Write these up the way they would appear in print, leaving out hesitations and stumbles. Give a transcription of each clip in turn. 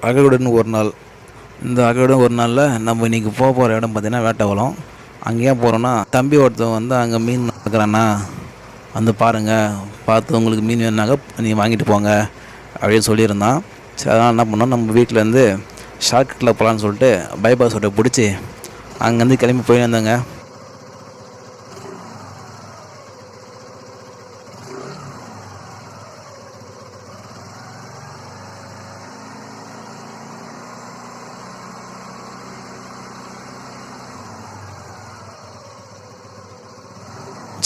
அகழுடன் ஒரு நாள். இந்த அகழுடன் ஒரு நாளில் நம்ம இன்றைக்கி போகிற இடம் பார்த்திங்கன்னா வேட்டவலம். அங்கேயே போகிறோன்னா தம்பி ஒருத்தன் வந்து அங்கே மீன் இருக்கிறான்னா வந்து பாருங்கள், பார்த்து உங்களுக்கு மீன் வேணுனாக்க நீங்கள் வாங்கிட்டு போங்க அப்படின்னு சொல்லியிருந்தான். சரி, அதனால் என்ன பண்ணோம், நம்ம வீட்டிலேருந்து ஷார்ட்கட்டில் போகலான்னு சொல்லிட்டு பைபாஸ் ரோட்டை பிடிச்சி அங்கேருந்து கிளம்பி போய் வந்தேங்க.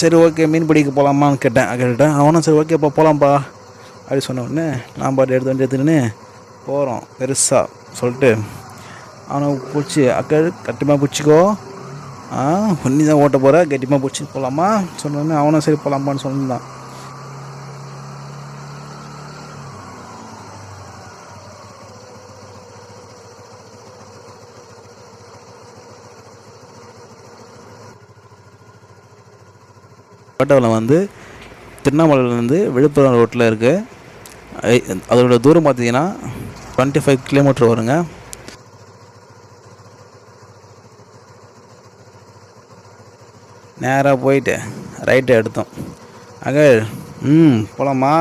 சரி, ஓகே, மீன் பிடிக்க போகலாமான்னு கேட்டேன். அவனும் சரி ஓகேப்பா போகலாம்ப்பா அப்படி சொன்ன உடனே நான் பாட்டு எடுத்துன்னு போகிறோம். பெருசாக சொல்லிட்டு அவனை பிடிச்சி கட்டிமாக பிடிச்சிக்கோ, பண்ணி தான் ஓட்ட போகிற, கட்டிமாக பிடிச்சி போகலாமா சொன்னோடனே அவனும் சரி போகலாமான்னு சொல்லியிருந்தான். வேட்டவலம் வந்து திருவண்ணாமலையிலேருந்து விழுப்புரம் ரோட்டில் இருக்குது. அதோட தூரம் பார்த்தீங்கன்னா 25 கிலோமீட்டர் வருங்க. நேராக போயிட்டு ரைட்டை எடுத்தோம். போகலாமா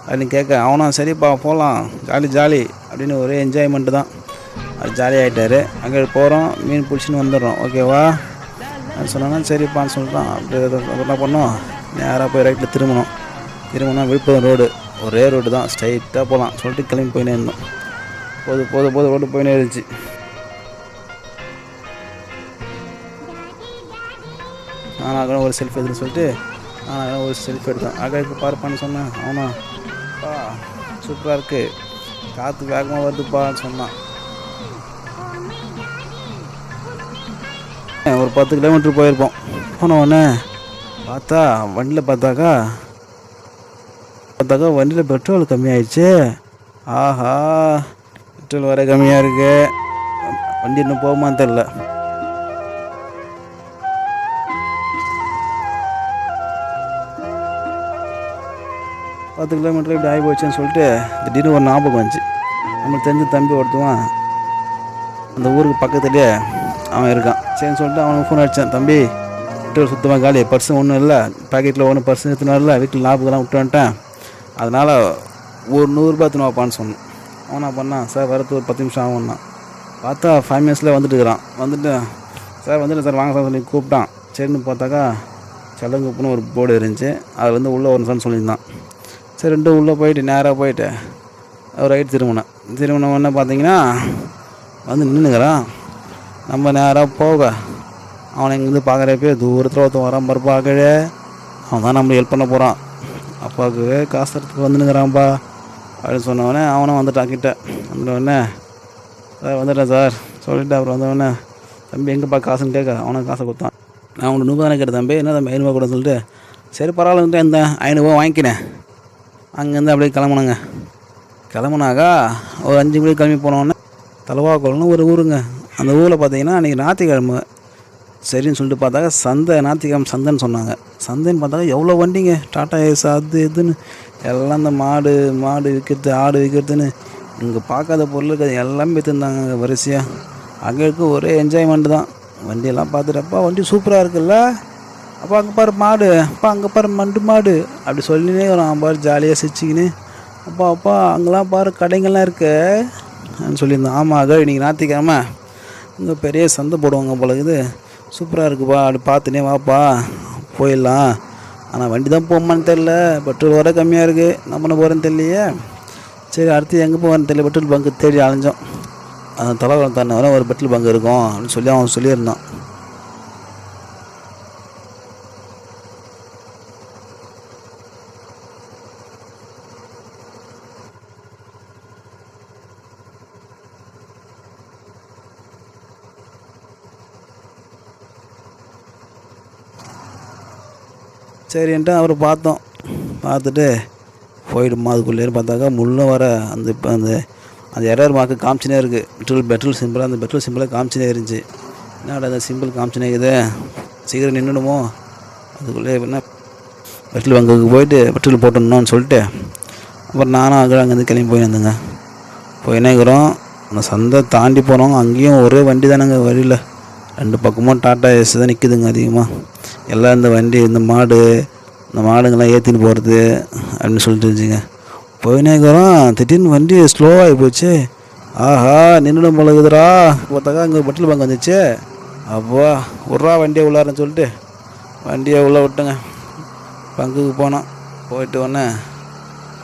அப்படின்னு கேட்க அவனும் சரிப்பா போகலாம், ஜாலி அப்படின்னு ஒரே என்ஜாய்மெண்ட்டு தான். அது ஜாலியாகிட்டார். அங்கே போகிறோம், மீன் பிடிச்சின்னு வந்துடுறோம், ஓகேவா சொன்னாங்கன்னா சரிப்பான்னு சொல்லிட்டான். அப்படி என்ன பண்ணோம், நேராக போய் ரைட்டில் திரும்பினோம். விழுப்புரம் ரோடு ஒரே ரோடு தான், ஸ்ட்ரைட்டாக போகலாம் சொல்லிட்டு கிளம்பி போயினே இருந்தோம். போது ரோடு போயினே இருந்துச்சு. நானாக ஒரு செல்ஃபி எடுத்துன்னு சொல்லிட்டு ஒரு செல்ஃபி எடுத்தேன். இப்போ பாருப்பான்னு சொன்னேன். அவனாப்பா சூப்பராக இருக்குது, காற்று வேகமாக வருதுப்பான்னு சொன்னான். ஒரு 10 கிலோமீட்டர் போயிருப்போம். போன உடனே பார்த்தா வண்டியில் பார்த்தாக்கா வண்டியில் பெட்ரோல் கம்மியாயிடுச்சு. ஆஹா, பெட்ரோல் வர கம்மியாக இருக்கு, வண்டி இன்னும் போகுமான்னு தெரில. பத்து கிலோமீட்டர் இப்படி ஆகி போச்சுன்னு சொல்லிட்டு திடீர்னு ஒரு ஞாபகம் வந்துச்சு. நம்மளுக்கு தெரிஞ்ச தம்பி ஒருத்துவான் அந்த ஊருக்கு பக்கத்துலேயே அவன் இருக்கான். சரின்னு சொல்லிட்டு அவனுக்கு ஃபோன் அடித்தான். தம்பி, பெட்ரோல் சுத்தமாக காலி, பர்ஸு ஒன்றும் இல்லை, பாக்கெட்டில் ஒன்றும் பர்ஸு எடுத்துனால, வீட்டில் ஞாபகம் விட்டு வந்துட்டேன், அதனால் ஒரு 100 ரூபா எடுத்துன்னு சொன்னான். அவனா பண்ணான், சார் வரது ஒரு 10 நிமிஷம் ஆகும்னா. பார்த்தா 5 மினிட்ஸில் வந்துட்டுருக்கிறான். சார் வந்துட்டு சார் வாங்க சார் சொல்லி கூப்பிட்டான். சரின்னு பார்த்தாக்கா சலங்குப்புன்னு ஒரு போர்டு இருந்துச்சு, அதில் வந்து உள்ளே வரணும்னு சொல்லியிருந்தான். சரி, உள்ளே போயிட்டு நேராக போயிட்டு ஒரு ரைட் திரும்பினோடனே பார்த்தீங்கன்னா வந்து நின்றுக்கிறான். நம்ம நேராக போக அவனை இங்கேருந்து பார்க்குறப்பே தூரத்தில் ஒருத்தன் வரான் பார்ப்பாக்கழே, அவன் தான் நம்மளுக்கு ஹெல்ப் பண்ண போகிறான். அப்பாவுக்கு காசு தரத்துக்கு வந்துனுங்கிறான்ப்பா அப்படின்னு சொன்னவொடனே அவனும் வந்துட்டான். கிட்ட வந்துட்டோடனே சார் வந்துட்டேன் சார் சொல்லிவிட்டு அப்புறம் வந்தவொடனே தம்பி எங்கேப்பா காசுன்னு கேட்க அவனுக்கு காசை கொடுத்தான். நான் உங்களுக்கு 100 தானே கேட்டேன் தம்பி, என்ன தம்பி 500 கூட சொல்லிட்டு சரி பரவாயில்லன்ட்டு இந்த 500 வாங்கிக்கினேன். அங்கேருந்து அப்படியே கிளம்புனாக்கா ஒரு 5 மணிக்கு கிளம்பி போனோடனே தலவாக்குளம்னு ஒரு ஊருங்க. அந்த ஊரில் பார்த்தீங்கன்னா அன்றைக்கி ஞாயிற்றுக்கிழமை. சரின்னு சொல்லிட்டு பார்த்தாக்கா ஞாயிற்றுக்கிழமை சந்தைன்னு சொன்னாங்க. சந்தைன்னு பார்த்தாக்கா எவ்வளோ வண்டிங்க, டாட்டா ஏஸ் அது இதுன்னு எல்லாம் இந்த மாடு விற்கிறது, ஆடு விற்கிறதுன்னு இங்கே பார்க்காத பொருள் இருக்காது, எல்லாமே விற்றுருந்தாங்க வரிசையாக. அங்கே இருக்க ஒரே என்ஜாய்மெண்ட்டு தான். வண்டியெல்லாம் பார்த்துட்டப்பா வண்டி சூப்பராக இருக்குல்ல, அப்பா அங்கே பாரு மாடு, அப்பா அங்கே பாரு மாடு அப்படி சொல்லினே வரும். பாரு ஜாலியாக சிரிச்சிக்கின்னு அப்பா அங்கெல்லாம் பாரு கடைங்கள்லாம் இருக்கு சொல்லியிருந்தோம். ஆமாம், அதோ இன்றைக்கி ஞாயிற்றுக்கிழமை இங்கே பெரிய சந்தை போடுவாங்க போல இருக்குது, சூப்பராக இருக்குப்பா, அப்படி பார்த்துனே வாப்பா போயிடலாம். ஆனால் வண்டி தான் போகுமான்னு தெரில, பெட்ரோல் வர கம்மியாக இருக்குது, நம்ம பண்ண போகிறேன்னு தெரியலையே. சரி, அடுத்து எங்கே போகிறேன்னு தெரியல, பெட்ரோல் பங்கு தேடி அலைஞ்சோம். அந்த தலைவரம் தானே வர ஒரு பெட்ரோல் பங்கு இருக்கும் அப்படின்னு சொல்லி அவன் சொல்லியிருந்தான். சரின்ட்டு அவரை பார்த்துட்டு போயிடுமா அதுக்குள்ளேன்னு பார்த்தாக்கா முள்ளும் வர அந்த எரர் மார்க்கு காமிச்சினே இருக்குது. பெட்ரோல் சிம்பிளாக அந்த பெட்ரோல் சிம்பிளாக காமிச்சினே இருந்துச்சு. என்னடா அந்த சிம்பிள் காமிச்சினே இருக்குது, சீக்கிரம் நின்றுடுமோ, அதுக்குள்ளே என்ன பெட்ரோல் பங்குக்கு போயிட்டு பெட்ரோல் போட்டணும்னு சொல்லிட்டு அப்புறம் நானும் அங்கேருந்து கிளம்பி போயிருந்தேங்க. போயினே இருக்கிறோம். அந்த சந்தை தாண்டி போனோம், அங்கேயும் ஒரே வண்டி தானேங்க வழியில். 2 பக்கமும் டாட்டா ஏஸ் தான் நிற்குதுங்க அதிகமாக. எல்லாம் இந்த வண்டி இந்த மாடுங்கள்லாம் ஏற்றின்னு போகிறது அப்படின்னு சொல்லிட்டு இருந்துச்சுங்க. போயினே இருக்கிறோம். திடீர்னு வண்டி ஸ்லோவாகி போச்சு. ஆஹா நின்றுடும் பழகுதுரா. பார்த்தாக்கா அங்கே பெட்ரோல் பங்க் வந்துச்சு. அப்பா விட்றா வண்டியை உள்ளாரன்னு சொல்லிட்டு வண்டியை உள்ளே விட்டுங்க. பங்குக்கு போனோம். போயிட்டு உடனே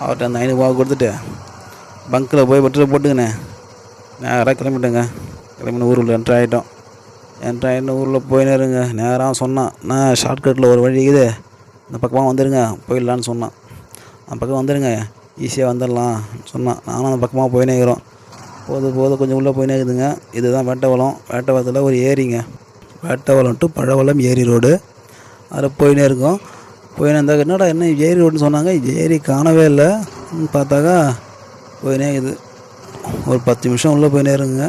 அவர்கிட்ட அந்த 500 கொடுத்துட்டு பங்கில் போய் பெட்ரோல் போட்டுக்கினே நேராக கிளம்பிட்டேங்க. கிளம்பின ஊரில் என்ட்ரு ஆகிட்டோம். ஊரில் போயினே இருங்க. நேராக சொன்னான், நான் ஷார்ட்கட்டில் ஒரு வழி இருக்குது, இந்த பக்கமாக வந்துடுங்க போயிடலான்னு சொன்னான். அந்த பக்கம் வந்துடுங்க ஈஸியாக வந்துடலாம் சொன்னான். நானும் அந்த பக்கமாக போயினே இருக்கிறோம். போது கொஞ்சம் உள்ளே போயினே இருக்குதுங்க. இதுதான் வேட்டவளத்தில் ஒரு ஏரிங்க. வேட்டவளம் டு பழவளம் ஏரி ரோடு. அதில் போயினே இருக்கோம். போயினே இருந்தாக்க என்னடா என்ன ஏரி ரோடுன்னு சொன்னாங்க. ஏரி காணவே இல்லை. பார்த்தாக்கா போயினே இருக்குது. ஒரு 10 நிமிஷம் உள்ளே போயினே இருங்க.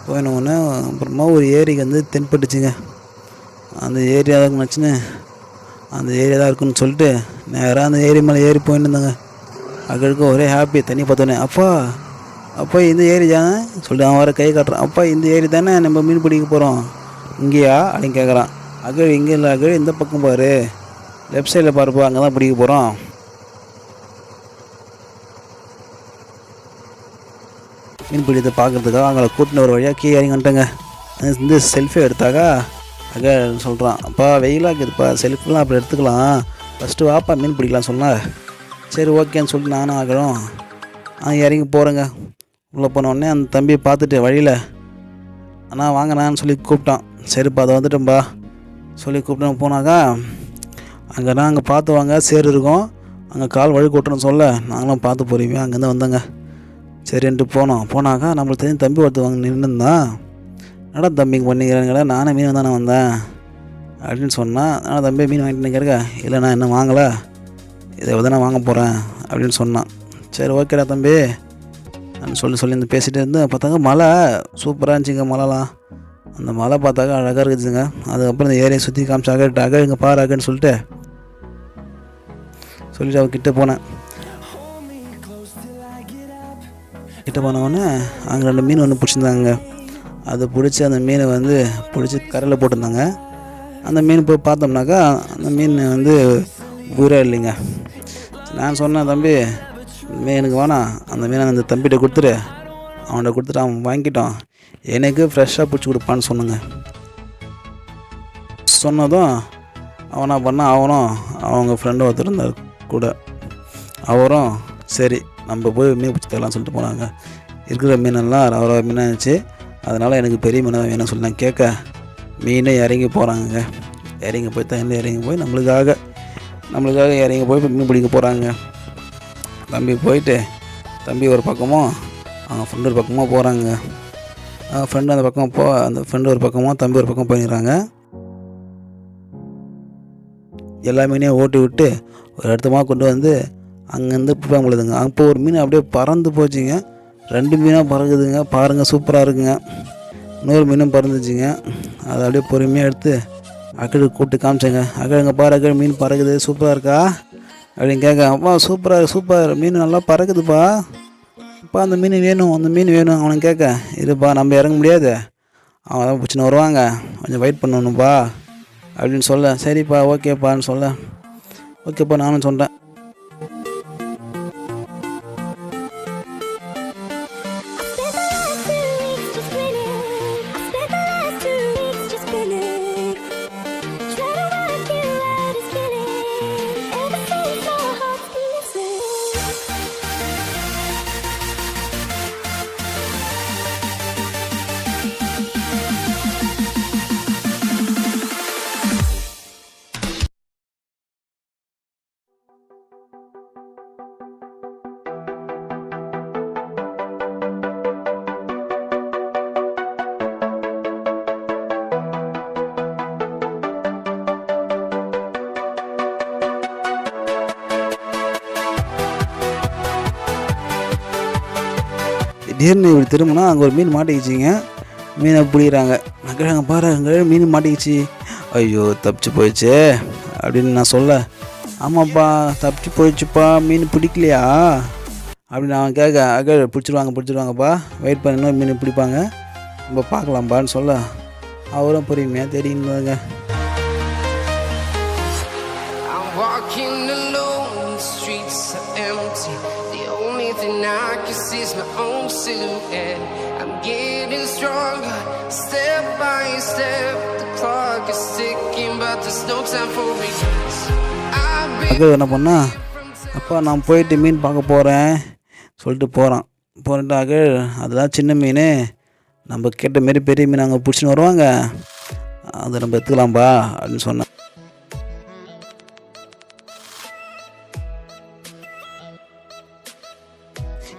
போயினோடனே அப்புறமா ஒரு ஏரிக்கு வந்து தென்பட்டுச்சுங்க. அந்த ஏரியா தான் நினச்சின்னு அந்த ஏரியா தான் இருக்குன்னு சொல்லிட்டு நேராக அந்த ஏரி மேலே ஏறி போயின்னு இருந்தாங்க. அக்கடுக்கு ஒரே ஹாப்பி. தண்ணி பார்த்தோன்னே அப்பா இந்த ஏரி தானே சொல்லிட்டு அவன் வர கை காட்டுறான். அப்பா இந்த ஏரி தானே நம்ம மீன் பிடிக்க போகிறோம் இங்கேயா அப்படின்னு கேட்குறான். அகழ் இங்கே இல்லை, அகழ் இந்த பக்கம் பாரு, லெஃப்ட் சைடில் பாருப்பா, அங்கே தான் பிடிக்க போகிறோம். மீன் பிடித்தை பார்க்குறதுக்காக அவங்கள கூட்டின ஒரு வழியாக கீழே இறங்கி வந்துட்டேங்க. இந்த செல்ஃபி எடுத்தாக்கா அகழ் சொல்கிறான், அப்பா வெயிலாக இருக்குதுப்பா, செல்ஃபிலாம் அப்படி எடுத்துக்கலாம், ஃபஸ்ட்டு வாப்பா மீன் பிடிக்கலாம் சொன்னால். சரி ஓகேன்னு சொல்லிட்டு நானும் ஆகணும் இறங்கி போகிறேங்க. உள்ளே போனோடனே அந்த தம்பியை பார்த்துட்டு வழியில் அண்ணா வாங்கண்ணான்னு சொல்லி கூப்பிட்டான். சரிப்பா அதை வந்துட்டோம்பா சொல்லி கூப்பிட்டு போனாக்கா அங்கே பார்த்து வாங்க சேரு இருக்கும், அங்கே கால் வழி கொட்டுறோன்னு சொல்ல நாங்களும் பார்த்து போகிறீங்க அங்கேருந்து வந்தோங்க. சரின்ட்டு போனாக்கா நம்மளுக்கு தெரிஞ்ச தம்பி ஒருத்தர் வாங்க நின்றுந்தான். என்னடா தம்பிங்க பண்ணிக்கிறேங்களே, நானே மீன் தானே வந்தேன் அப்படின்னு சொன்னான். ஆனால் தம்பி மீன் வாங்கிட்டு கேட்க, இல்லை நான் என்ன வாங்கலை, இதை தானே வாங்க போகிறேன் அப்படின்னு சொன்னான். சரி ஓகேடா தம்பி சொல்லி இந்த பேசிகிட்டு இருந்து பார்த்தாங்க மலை சூப்பராக இருந்துச்சுங்க. மலைலாம் அந்த மலை பார்த்தாக்கா அழகாக இருக்குதுங்க. அதுக்கப்புறம் இந்த ஏரியை சுற்றி காமிச்சாக இங்கே பாரு அகன்னு சொல்லிட்டு அவகிட்ட போனேன். கிட்ட போனவொடனே அங்கே 2 மீன் ஒன்று பிடிச்சிருந்தாங்க. அதை பிடிச்சி அந்த மீனை வந்து பிடிச்சி கரையில் போட்டிருந்தாங்க. அந்த மீன் போய் பார்த்தோம்னாக்கா அந்த மீன் வந்து உயிரே இல்லைங்க. நான் சொன்னேன், தம்பி இந்த மீன் எனக்கு வேணாம், அந்த மீனை அந்த தம்பிகிட்ட கொடுத்துட்டு அவன் வாங்கிட்டான், எனக்கு ஃப்ரெஷ்ஷாக பிடிச்சி கொடுப்பான்னு சொன்னேங்க. சொன்னதும் அவனா பண்ணால் அவங்க ஃப்ரெண்டு ஒருத்தர் இருந்தார் கூட, அவரும் சரி நம்ம போய் மீன் பிடிச்சி தரலாம்னு சொல்லிட்டு போனாங்க. இருக்கிற மீனெல்லாம் ரவ மீனாக இருந்துச்சு. அதனால் எனக்கு பெரிய மீனாக வேணும்னு சொல்லி நான் கேட்க மீனே இறங்கி போகிறாங்க. இறங்கி போய் தண்ணி இறங்கி போய் நம்மளுக்காக இறங்கி போய் மீன் பிடிக்க போகிறாங்க. தம்பி ஒரு பக்கமும் அவங்க ஃப்ரெண்டு ஒரு பக்கமாக போகிறாங்க. ஃப்ரெண்டு அந்த ஃப்ரெண்டு ஒரு பக்கமாக தம்பி ஒரு பக்கம் போயிடுறாங்க. எல்லா மீனையும் ஓட்டி விட்டு ஒரு இடத்துமாக கொண்டு வந்து அங்கேருந்து பிடிப்பாங்க பொழுதுங்க. அப்போ ஒரு மீன் அப்படியே பறந்து போச்சுங்க. 2 மீனாக பறக்குதுங்க, பாருங்கள் சூப்பராக இருக்குங்க. இன்னொரு மீனும் பறந்துச்சுங்க. அதை அப்படியே பொறுமையாக எடுத்து அக்கடுக்கு கூப்பிட்டு காமிச்சேங்க. அக்கடுங்க பாரு, அக்கடு மீன் பறக்குது சூப்பராக இருக்கா அப்படின்னு கேட்க, அப்பா சூப்பர் மீன் நல்லா பறக்குதுப்பா, அப்பா அந்த மீன் வேணும் அவனுக்கு கேட்க, இதுப்பா நம்ம இறங்க முடியாது, அவன் தான் பிடிச்சின்னு வருவாங்க, கொஞ்சம் வெயிட் பண்ணணும்ப்பா அப்படின்னு சொல்ல, சரிப்பா ஓகேப்பான்னு சொல்ல, ஓகேப்பா நானும் சொன்னேன். திடீர்னு இப்படி திரும்பினா அங்கே ஒரு மீன் மாட்டிக்கிச்சிங்க. மீனை பிடிக்கிறாங்க. அங்கே பாரு அங்கே மீன் மாட்டிக்கிச்சு. ஐயோ தப்பிச்சு போயிடுச்சே அப்படின்னு நான் சொல்ல, ஆமாப்பா தப்பிச்சு போயிடுச்சுப்பா, மீன் பிடிக்கலையா அப்படின்னு அவன் கேட்க, பிடிச்சிருவாங்கப்பா, வெயிட் பண்ணி இன்னொரு மீன் பிடிப்பாங்க, நம்ம பார்க்கலாம்ப்பான்னு சொல்ல அவரும் பொறுமையாக தேடிங்க. அக்கா என்ன பண்ணா, அப்பா நான் போயிட்டு மீன் பார்க்க போகிறேன் சொல்லிட்டு போகிறேன்ட்டு அகழ் அதெல்லாம் சின்ன மீன், நம்ம கேட்ட மாரி பெரிய மீன் அங்கே பிடிச்சின்னு வருவாங்க, அதை நம்ம எடுத்துக்கலாம்பா அப்படின்னு சொன்னேன்.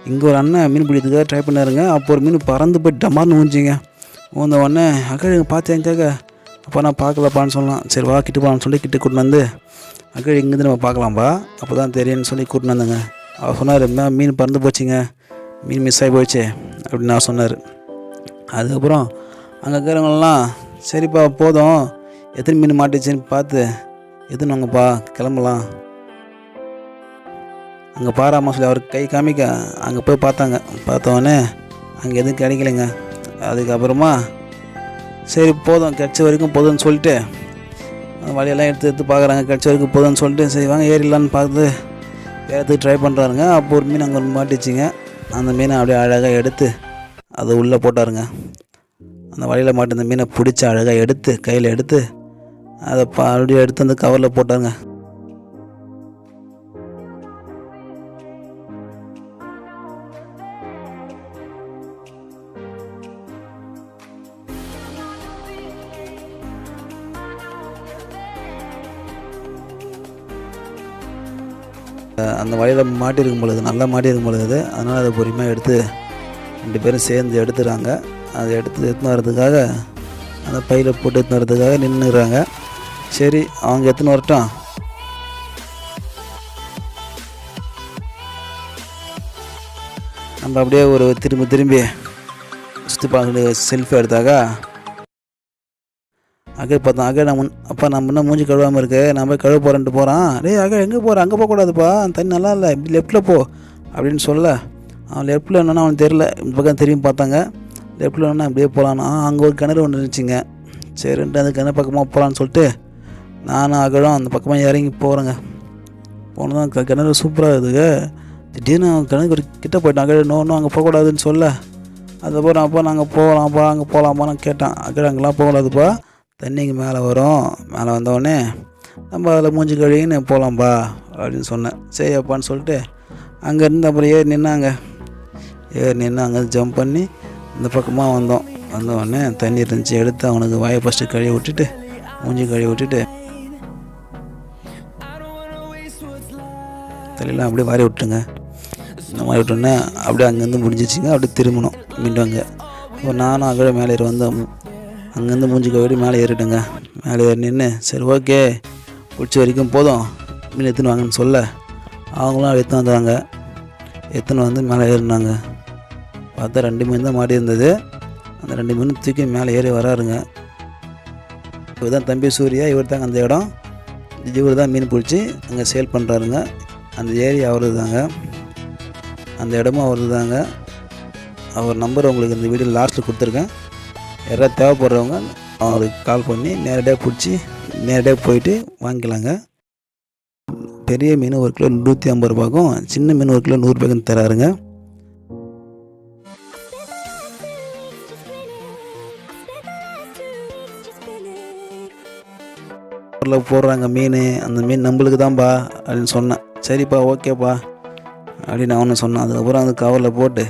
இங்கே ஒரு அண்ணன் மீன் பிடிக்கிறதுக்காக ட்ரை பண்ணாருங்க. அப்போ ஒரு மீன் பறந்து போய் டமார்னு ஊஞ்சிங்க. ஊந்த உடனே அகழ் பார்த்தேன் கேட்க, அப்போ நான் பார்க்கலப்பான்னு சொல்லலாம். சரி வா கிட்ட போகலான்னு சொல்லி கிட்ட கூட்டின்னு வந்து, அகழ் இங்கேருந்து நம்ம பார்க்கலாம்பா அப்போ தான் தெரியும்னு சொல்லி கூட்டின்னு வந்தேங்க. அவர் சொன்னார், மீன் பறந்து போச்சுங்க, மீன் மிஸ் ஆகி போயிடுச்சு அப்படின்னு நான் சொன்னார். அதுக்கப்புறம் அங்கே இருக்கிறவங்களாம் சரிப்பா போதும், எத்தனை மீன் மாட்டிச்சுன்னு பார்த்து எதுனாங்கப்பா கிளம்பலாம், அங்கே பாராமல் சொல்லி அவர் கை காமிக்க அங்கே போய் பார்த்தோன்னே அங்கே எதுவும் கிடைக்கலைங்க. அதுக்கப்புறமா சரி போதும், கிடச்ச வரைக்கும் போதும்னு சொல்லிட்டு வழியெல்லாம் எடுத்து பார்க்குறாங்க. கிடச்ச வரைக்கும் போதும்னு சொல்லிட்டு சரி வாங்க ஏறிடலான்னு பார்த்து ஏறத்துக்கு ட்ரை பண்ணுறாருங்க. அப்போ ஒரு மீன் அங்கே மாட்டிச்சிங்க. அந்த மீனை அப்படியே அழகாக எடுத்து அதை உள்ளே போட்டாருங்க. அந்த வழியில் மாட்டி அந்த மீனை பிடிச்சி அழகாக எடுத்து கையில் எடுத்து அதை அப்படியே எடுத்து அந்த கவரில் போட்டாருங்க. அந்த வலையில் மாட்டியிருக்கும் பொழுது நல்லா மாட்டியிருக்கும் பொழுது அதனால் அதை பொறுமையாக எடுத்து 2 பேரும் சேர்ந்து எடுத்துகிறாங்க. அதை எடுத்துன்னு வர்றதுக்காக அந்த பையில் போட்டு எடுத்துன்னு வர்றதுக்காக நின்றுறாங்க. சரி அவங்க எடுத்துன்னு வரட்டும், நம்ம அப்படியே ஒரு திரும்பி சுற்றி பார்க்க செல்ஃபி எடுத்தாக்கா அகே பார்த்தோம். அகே அப்பா நம்ம இன்னும் மூஞ்சி கழுவாமல் இருக்கு, நான் போய் கழுவ போகிறேன்ட்டு போகிறான். அகே எங்கே போகிறேன், அங்கே போகக்கூடாதுப்பா, தண்ணி நல்லா இல்லை, இப்படி லெஃப்ட்டில் போ அப்படின்னு சொல்ல, அவன் லெஃப்ட்டில் என்னன்னா அவனுக்கு தெரில. இந்த பக்கம் திரும்பி பார்த்தாங்க, லெஃப்ட்டில் என்னன்னா இப்படியே போகலான்னா அங்கே ஒரு கிணறு ஒன்று இருந்துச்சுங்க. சரின்ட்டு அந்த கிணறு பக்கமாக போகலான்னு சொல்லிட்டு நானும் அகழும் அந்த பக்கமாக இறங்கி போகிறேங்க. போனதான் கிணறு சூப்பராக இருக்குதுங்க. திடீர்னு கிணறு ஒரு கிட்டே போயிட்டான். அகழ் நோ அங்கே போகக்கூடாதுன்னு சொல்ல, அதுக்கப்புறம் அப்போ நாங்கள் போகலாம்ப்பா அங்கே போகலாமா நான் கேட்டேன். அகழ் அங்கெல்லாம் போகக்கூடாதுப்பா, தண்ணிக்கு மேலே வரும், மேலே வந்தோடனே நம்ம அதில் மூஞ்சி கழுவின்னு போகலாம்ப்பா அப்படின்னு சொன்னேன். சரி அப்பான்னு சொல்லிட்டு அங்கேருந்து அப்புறம் ஏறி நின்று அங்கே ஜம்ப் பண்ணி இந்த பக்கமாக வந்தோடனே தண்ணி இருந்துச்சு. எடுத்து அவனுக்கு வாயை ஃபஸ்ட்டு கழுவி விட்டுட்டு மூஞ்சி கழுவி விட்டுட்டு தலையெல்லாம் அப்படியே வாரி விட்டுங்க. இந்த மாதிரி விட்டோன்னே அப்படியே அங்கேருந்து முடிஞ்சிச்சிங்க. அப்படியே திரும்பணும் மீண்டும் அங்கே. இப்போ நானும் அங்கே மேலே ஏறி வந்தோம். அங்கேருந்து மூஞ்சி கழுவி மேலே ஏறிட்டுங்க. மேலே ஏறி நின்று சரி ஓகே பிடிச்ச வரைக்கும் போதும் மீன் எடுத்துன்னு வாங்கன்னு சொல்ல, அவங்களும் எடுத்துன்னு வந்தாங்க. எடுத்துன்னு வந்து மேலே ஏறினாங்க. பார்த்தா 2 மீன் தான் மாடி இருந்தது. அந்த 2 மீன் தூக்கி மேலே ஏறி வராருங்க. இவர் தான் தம்பி சூர்யா, இவர் தாங்க அந்த இடம். இவர் தான் மீன் பிடிச்சி அங்கே சேல் பண்ணுறாருங்க. அந்த ஏரி அவரது தாங்க, அந்த இடமும் அவரது தாங்க. அவர் நம்பர் உங்களுக்கு இந்த வீடியோ லாஸ்ட்டில் கொடுத்துருக்கேன். யாராவது தேவைப்படுறவங்க அவங்களுக்கு கால் பண்ணி நேரடியாக பிடிச்சி நேரடியாக போயிட்டு வாங்கிக்கலாங்க. பெரிய மீன் 1 கிலோ 150 ரூபாய்க்கும், சின்ன மீன் 1 கிலோ 100 ரூபாய்க்கும் தராருங்க. போடுறாங்க மீன், அந்த மீன் நம்மளுக்கு தான்ப்பா அப்படின்னு சொன்னேன். சரிப்பா ஓகேப்பா அப்படின்னு அவனு சொன்னான். அதுக்கப்புறம் அந்த கவரில் போட்டு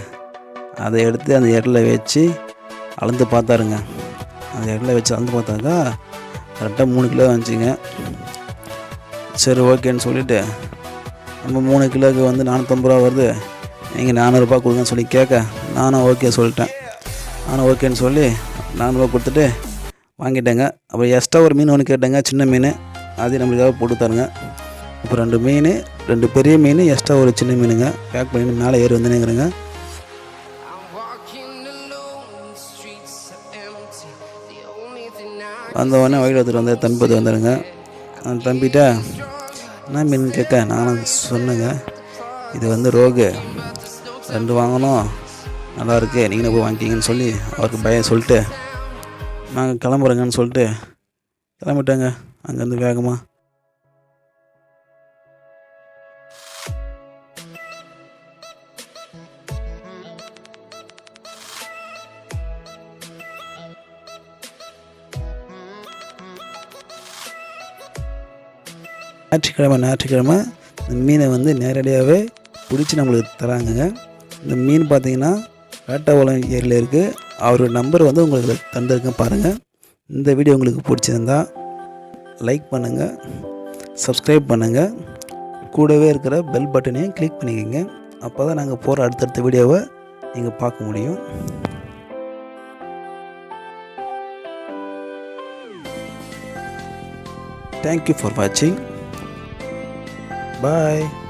அதை எடுத்து அந்த இடத்துல வச்சு அளந்து பார்த்தாருங்க. அந்த இடத்துல வச்சு அளந்து பார்த்தாக்கா கரெக்டாக 3 கிலோ வந்துச்சிங்க. சரி ஓகேன்னு சொல்லிவிட்டு நம்ம 3 கிலோவுக்கு வந்து 450 ரூபா வருது, நீங்கள் 400 ரூபா கொடுங்கன்னு சொல்லி கேட்க நானும் ஓகே சொல்லிட்டேன். நானும் ஓகேன்னு சொல்லி 400 ரூபா கொடுத்துட்டு வாங்கிட்டேங்க. அப்புறம் எக்ஸ்ட்ரா ஒரு மீன் ஒன்று கேட்டேங்க, சின்ன மீன், அதையும் நம்மளுக்காக போட்டு தருங்க. இப்போ 2 மீன், 2 பெரிய மீன், எக்ஸ்ட்ரா ஒரு சின்ன மீனுங்க பேக் பண்ணி மேலே ஏறி வந்துனுங்கிறேங்க. வந்தவொடனே வழியில் ஒருத்தர் வந்து தம்பி பார்த்து வந்துடுங்க. அந்த தம்பிகிட்ட என்ன மீன் கேட்க நானும் சொன்னேங்க, இது வந்து ரோகு 2 வாங்கணும், நல்லாயிருக்கு, நீங்களே போய் வாங்கிக்கிங்கன்னு சொல்லி அவருக்கு பயம் சொல்லிட்டு நாங்கள் கிளம்புறோங்கன்னு சொல்லிட்டு கிளம்பிட்டேங்க அங்கேருந்து வேகமாக. ஞாயிற்றுக்கிழமை இந்த மீனை வந்து நேரடியாகவே பிடிச்சி நம்மளுக்கு தராங்கங்க. இந்த மீன் பார்த்திங்கன்னா வேட்டவலம் ஏரியில் இருக்குது. அவரோட நம்பர் வந்து உங்களுக்கு தந்திருக்கேன் பாருங்கள். இந்த வீடியோ உங்களுக்கு பிடிச்சிருந்தா லைக் பண்ணுங்கள், சப்ஸ்கிரைப் பண்ணுங்கள், கூடவே இருக்கிற பெல் பட்டனையும் கிளிக் பண்ணிக்கோங்க. அப்போ தான் நாங்கள் போகிற அடுத்தடுத்த வீடியோவை நீங்கள் பார்க்க முடியும். Thank you for watching. Bye.